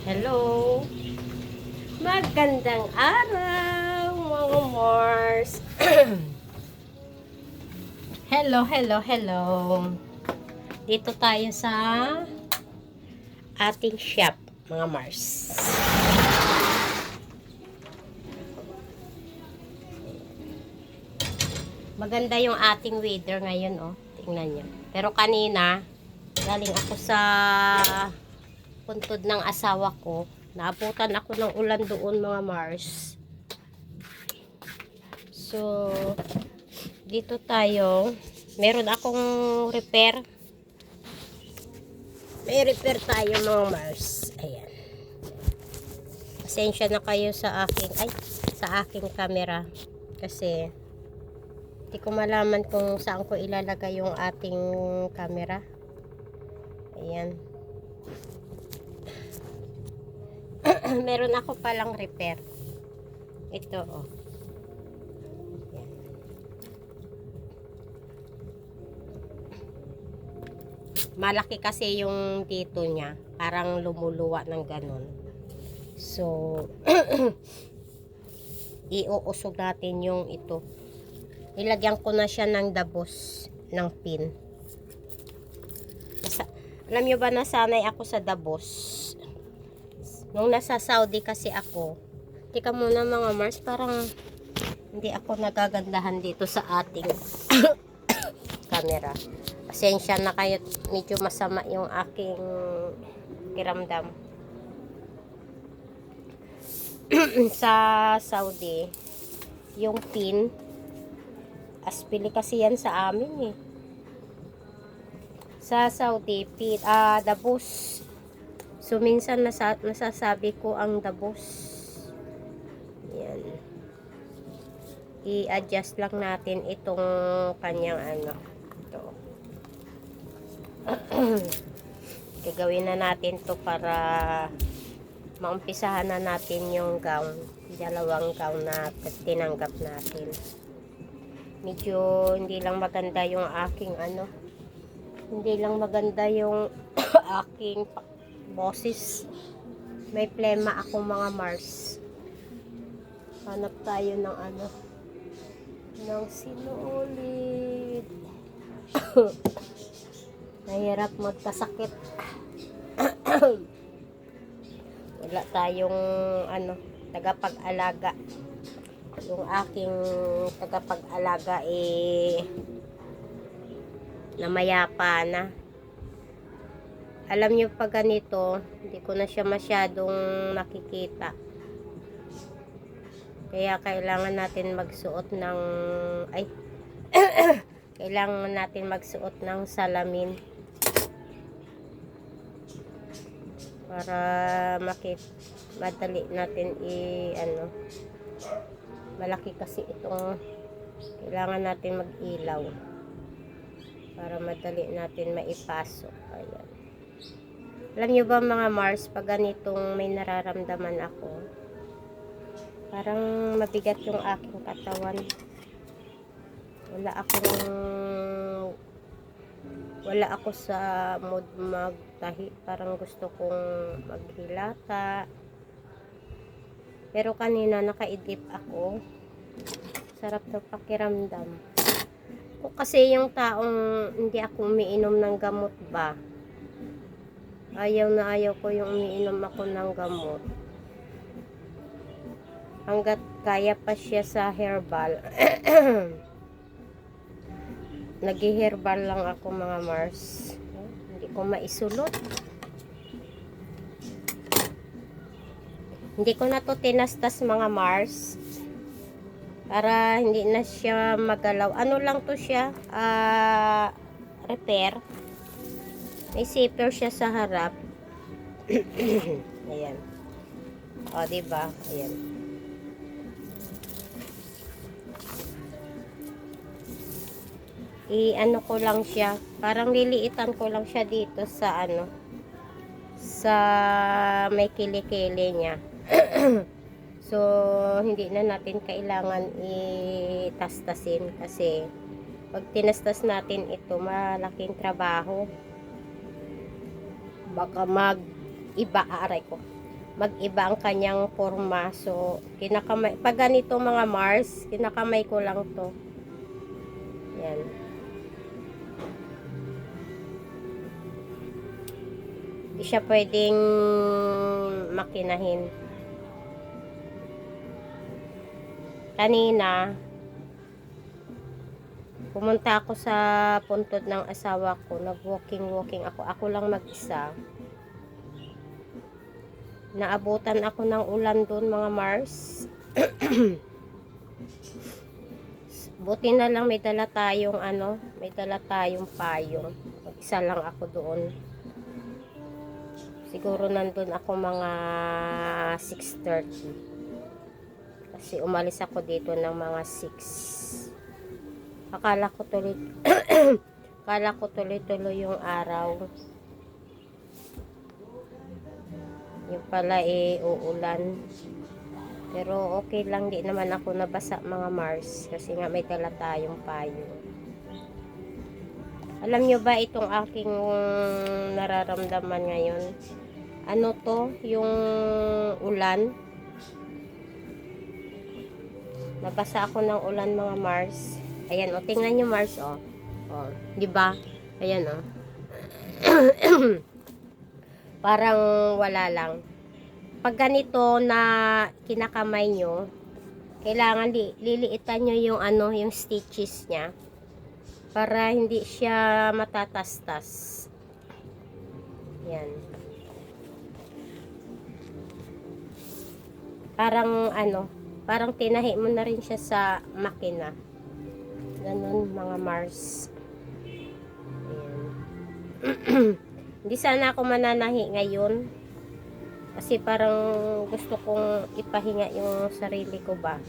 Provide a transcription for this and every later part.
Hello! Magandang araw, mga Mars! Hello! Dito tayo sa ating shop, mga Mars. Maganda yung ating weather ngayon, oh. Tingnan nyo. Pero kanina, galing ako sa puntod ng asawa ko. Naabutan ako ng ulan doon, mga Mars. So, dito tayo. Meron akong repair. May repair tayo, mga Mars. Ayan. Pasensya na kayo sa aking camera. Kasi, hindi ko malaman kung saan ko ilalagay yung ating camera. Ayan. Meron ako palang repair. Ito, oh. Ayan. Malaki kasi yung dito niya. Parang lumuluwa ng ganun. So, iuusog natin yung ito. Ilagyan ko na siya ng dabos ng pin. Alam nyo ba, nasanay ako sa dabos. Nung nasa Saudi kasi ako, tika muna, mga Mars, parang hindi ako nagagandahan dito sa ating camera. Pasensya na kayo, medyo masama yung aking kiramdam. Sa Saudi, yung pin, aspili kasi yan sa amin eh. Sa Saudi, pin, dabos. So, minsan nasasabi ko ang dabos. Yan. I-adjust lang natin itong kanyang ano. Ito. Gagawin na natin to para maumpisahan na natin yung gown. Dalawang gown na tinanggap natin. Medyo hindi lang maganda yung aking ano. Hindi lang maganda yung aking boses. May plema ako, mga Mars. Hanap tayo ng ano, ng sinulid. Nahirap magkasakit. Wala tayong ano, tagapag-alaga. Yung aking tagapag-alaga namayapa na. Alam nyo, pag ganito, hindi ko na siya masyadong nakikita. Kaya kailangan natin magsuot ng kailangan natin magsuot ng salamin para madali natin malaki kasi itong kailangan natin mag-ilaw para madali natin maipasok. Ayan. Alam nyo ba, mga Mars, pag ganitong may nararamdaman ako, parang mabigat yung aking katawan. Wala ako sa mood magtahi. Parang gusto kong maghilata. Pero kanina nakaidip ako. Sarap na pakiramdam. Kung kasi yung taong hindi ako umiinom ng gamot ba, ayaw ko yung umiinom ako ng gamot. Hanggat kaya pa siya sa herbal. Nag-herbal lang ako, mga Mars. Hindi ko maisulot. Hindi ko na to tinastas, mga Mars. Para hindi na siya magalaw. Ano lang to siya? Repair. May zipper siya sa harap. Ayan. O, diba? Ayan. Ano ko lang siya. Parang liliitan ko lang siya dito sa ano. Sa may kilikili niya. So, hindi na natin kailangan itastasin. Kasi, pag tinastas natin ito, malaking trabaho. Baka iba, aray ko. mag-iba ang kanyang forma. So, kinakamay, pag ganito mga Mars, kinakamay ko lang to. Yan. Hindi siya pwedeng makinahin. Kanina, pumunta ako sa puntod ng asawa ko. Nag-walking ako. Ako lang mag-isa. Naabutan ako ng ulan doon mga Mars. Buti na lang may dala tayong payong. Mag-isa lang ako doon. Siguro nandun ako mga 6:30. Kasi umalis ako dito ng mga 6. Akala ko tuloy yung araw. Yung pala uulan. Pero okay lang, di naman ako nabasa mga Mars. Kasi nga may dala tayong payo. Alam nyo ba itong aking nararamdaman ngayon? Ano to? Yung ulan. Nabasa ako ng ulan mga Mars. Ayan o, tingnan nyo Mars o. O, di ba? Ayan o. Parang wala lang. Pag ganito na kinakamay nyo, kailangan liliitan nyo yung yung stitches nya para hindi siya matatastas. Yan. Parang parang tinahi mo na rin siya sa makina. Ganun mga Mars. Ayan. Hindi sana ako mananahi ngayon. Kasi parang gusto kong ipahinga yung sarili ko ba.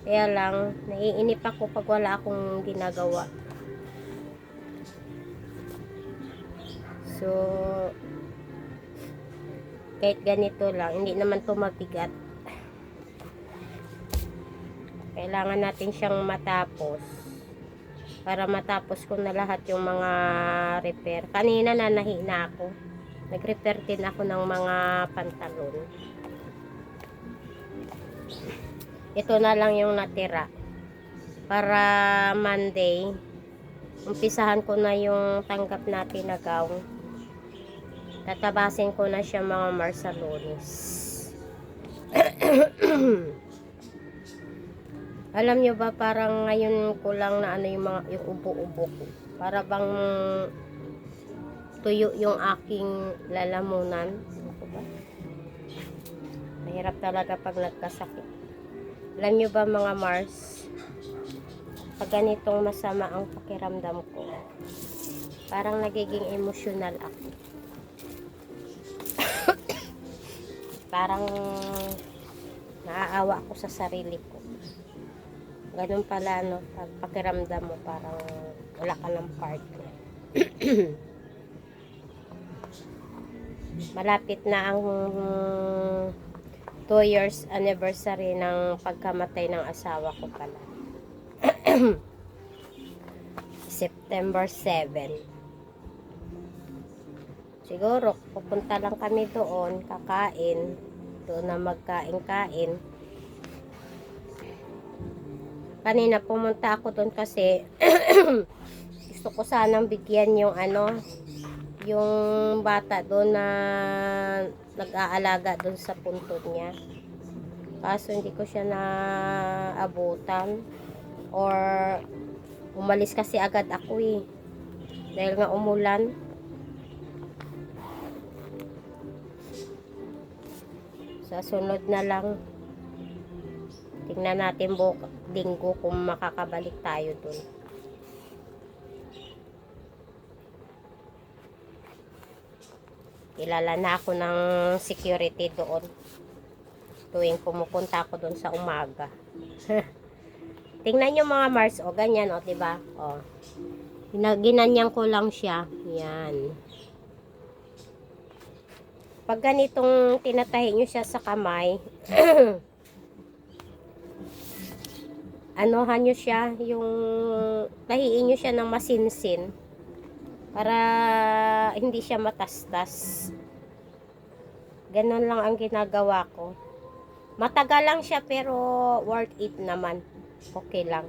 Kaya lang, naiinip ako pag wala akong ginagawa. So, kahit ganito lang, hindi naman to mabigat. Kailangan natin siyang matapos. Para matapos ko na lahat yung mga repair. Kanina nanahi na ako. Nag-repair din ako ng mga pantalon. Ito na lang yung natira. Para Monday, umpisahan ko na yung tanggap natin na gown. Tatabasin ko na siya mga Marsalones. Alam nyo ba, parang ngayon ko lang na yung ubo-ubo ko. Para bang tuyo yung aking lalamunan. Ano ba? Mahirap talaga pag nagkasakit. Alam nyo ba mga Mars, pag ganitong masama ang pakiramdam ko, parang nagiging emotional ako. Parang naaawa ako sa sarili ko. Ganun pala, no? Pag pakiramdam mo, parang wala ka ng partner. Malapit na ang 2 years anniversary ng pagkamatay ng asawa ko pala. September 7. Siguro, pupunta lang kami doon, kakain. Doon na magkain-kain. Kanina pumunta ako doon kasi gusto ko sanang bigyan yung yung bata doon na nag-aalaga doon sa puntod niya. Kaso hindi ko siya naabutan or umalis kasi agad ako dahil nga umulan. Sa sunod na lang, tingnan natin linggo kung makakabalik tayo dun. Kilala na ako ng security doon. Tuwing pumupunta ako doon sa umaga. Tingnan nyo mga Mars, ganyan diba? Ginanyan ko lang siya. Yan. Pag ganitong tinatahi nyo siya sa kamay, anohan nyo siya, yung tahiin nyo siya ng masinsin para hindi siya matastas. Ganun lang ang ginagawa ko. Matagal lang siya pero worth it naman. Okay lang.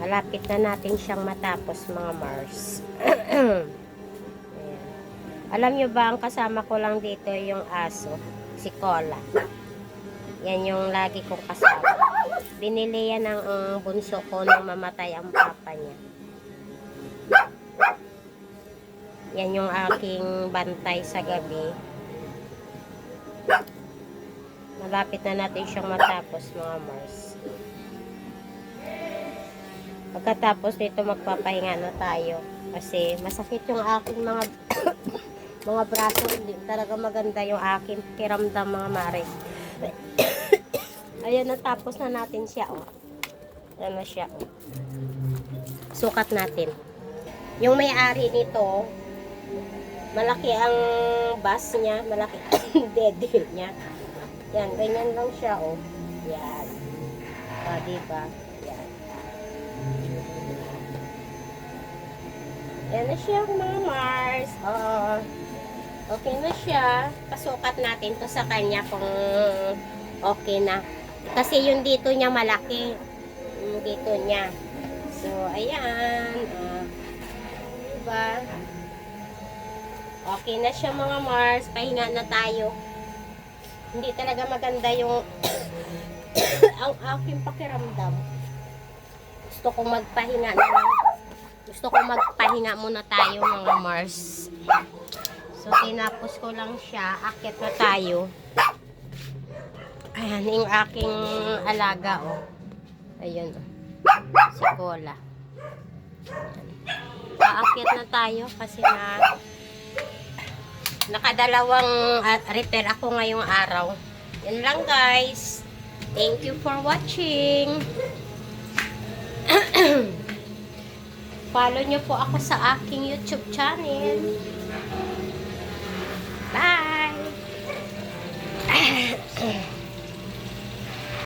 Malapit na natin siyang matapos mga Mars. Ayan. Alam nyo ba, ang kasama ko lang dito yung aso, si Cola. Yan yung lagi kong kasama. Binili yan ng bunso ko nung mamatay ang papa niya. Yan yung aking bantay sa gabi. Malapit na natin siyang matapos mga Mars. Pagkatapos nito magpapahinga na tayo. Kasi masakit yung aking mga mga braso. Hindi talaga maganda yung aking pakiramdam mga Mare. Ayan, natapos na natin siya. Oh. Ayan na siya. Oh. Sukat natin. Yung may-ari nito, malaki ang bus niya, malaki ang dede niya. Yan, ganyan lang siya, oh. Yan. O, diba? Yan. Yan na siya, mga Mars. Okay na siya. Pasukat natin to sa kanya kung okay na. Kasi yung dito niya malaki. Yung dito niya. So, ayan. Diba? Okay na siya mga Mars. Pahinga na tayo. Hindi talaga maganda yung ang aking pakiramdam. Gusto kong magpahinga na lang. Gusto kong magpahinga muna tayo mga Mars. So, tinapos ko lang siya. Akit na tayo. Ayan, yung aking alaga, oh. Ayun, oh. Si Cola. Aakit na tayo kasi nakadalawang repair ako ngayong araw. Yan lang guys. Thank you for watching. Follow nyo po ako sa aking YouTube channel.